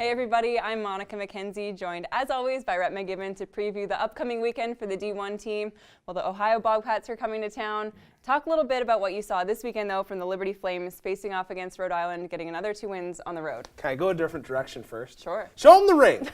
Hey everybody, I'm Monika McKenzie, joined as always by Rett McGibbon to preview the upcoming weekend for the D1 team. Well, the Ohio Bobcats are coming to town. Talk a little bit about what you saw this weekend though from the Liberty Flames facing off against Rhode Island, getting another 2 wins on the road. Can I go a different direction first? Sure. Show them the ring.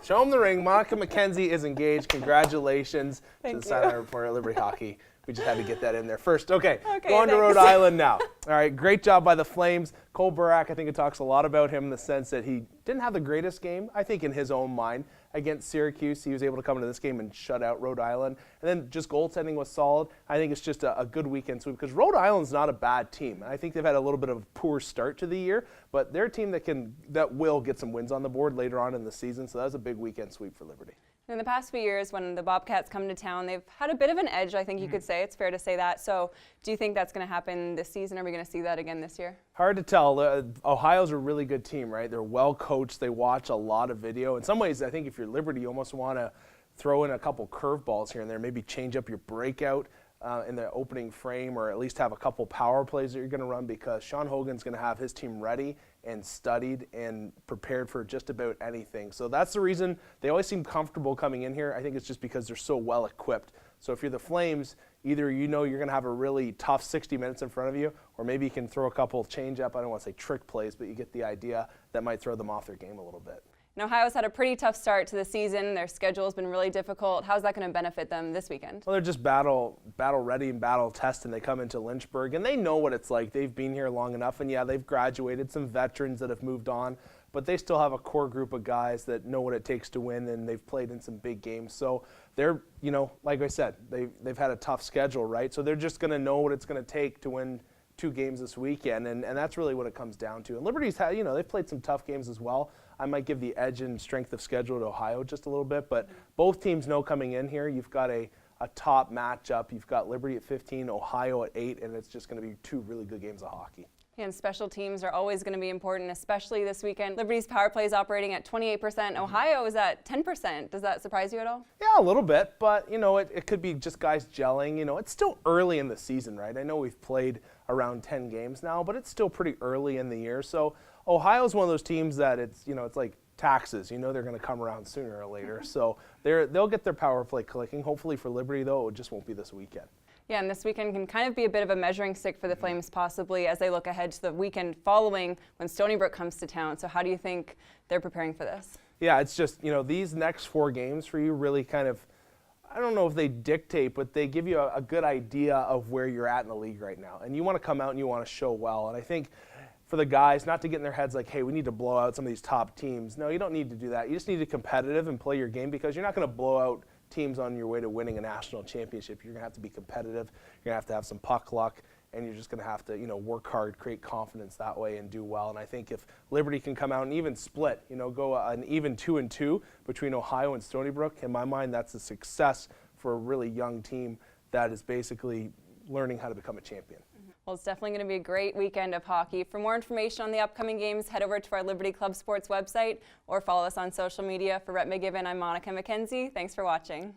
Show them the ring. Monika McKenzie is engaged. Congratulations to the sideline reporter at Liberty Hockey. We just had to get that in there first. Okay, going to Rhode Island now. All right, great job by the Flames. Cole Burak, I think it talks a lot about him in the sense that he didn't have the greatest game, I think in his own mind, against Syracuse. He was able to come into this game and shut out Rhode Island. And then just goaltending was solid. I think it's just a good weekend sweep because Rhode Island's not a bad team. I think they've had a little bit of a poor start to the year, but they're a team that will get some wins on the board later on in the season. So that was a big weekend sweep for Liberty. In the past few years, when the Bobcats come to town, they've had a bit of an edge, I think you could say. It's fair to say that. So do you think that's going to happen this season? Are we going to see that again this year? Hard to tell. Ohio's a really good team, right? They're well coached. They watch a lot of video. In some ways, I think if you're Liberty, you almost want to throw in a couple curveballs here and there, maybe change up your breakout in the opening frame, or at least have a couple power plays that you're going to run, because Sean Hogan's going to have his team ready and studied and prepared for just about anything. So that's the reason they always seem comfortable coming in here. I think it's just because they're so well equipped. So if you're the Flames, either you know you're going to have a really tough 60 minutes in front of you, or maybe you can throw a couple change up, I don't want to say trick plays, but you get the idea, that might throw them off their game a little bit. And Ohio's had a pretty tough start to the season. Their schedule has been really difficult. How's that going to benefit them this weekend? Well, they're just battle ready and battle tested. They come into Lynchburg, and they know what it's like. They've been here long enough, and yeah, they've graduated, some veterans that have moved on, but they still have a core group of guys that know what it takes to win, and they've played in some big games. So they're, like I said, they've had a tough schedule, right? So they're just going to know what it's going to take to win 2 games this weekend, and that's really what it comes down to. And Liberty's had, they've played some tough games as well. I might give the edge in strength of schedule to Ohio just a little bit, but both teams know coming in here, you've got a top matchup. You've got Liberty at 15, Ohio at 8, and it's just going to be 2 really good games of hockey. And special teams are always going to be important, especially this weekend. Liberty's power play is operating at 28%. Ohio is at 10%. Does that surprise you at all? Yeah, a little bit, but it could be just guys gelling. It's still early in the season, right? I know we've played around 10 games now, but it's still pretty early in the year. So Ohio's one of those teams that it's like taxes. They're going to come around sooner or later. So they'll get their power play clicking. Hopefully for Liberty, though, it just won't be this weekend. Yeah, and this weekend can kind of be a bit of a measuring stick for the Flames possibly as they look ahead to the weekend following when Stony Brook comes to town. So how do you think they're preparing for this? Yeah, it's just, these next 4 games for you really kind of, I don't know if they dictate, but they give you a good idea of where you're at in the league right now. And you want to come out and you want to show well. And I think for the guys, not to get in their heads like, hey, we need to blow out some of these top teams. No, you don't need to do that. You just need to be competitive and play your game, because you're not going to blow out teams on your way to winning a national championship. You're going to have to be competitive. You're going to have some puck luck, and you're just going to have to, work hard, create confidence that way, and do well. And I think if Liberty can come out and even split, go an even 2-2 between Ohio and Stony Brook, in my mind, that's a success for a really young team that is basically learning how to become a champion. Well, it's definitely going to be a great weekend of hockey. For more information on the upcoming games, head over to our Liberty Club Sports website or follow us on social media. For Rett McGibbon, I'm Monika McKenzie. Thanks for watching.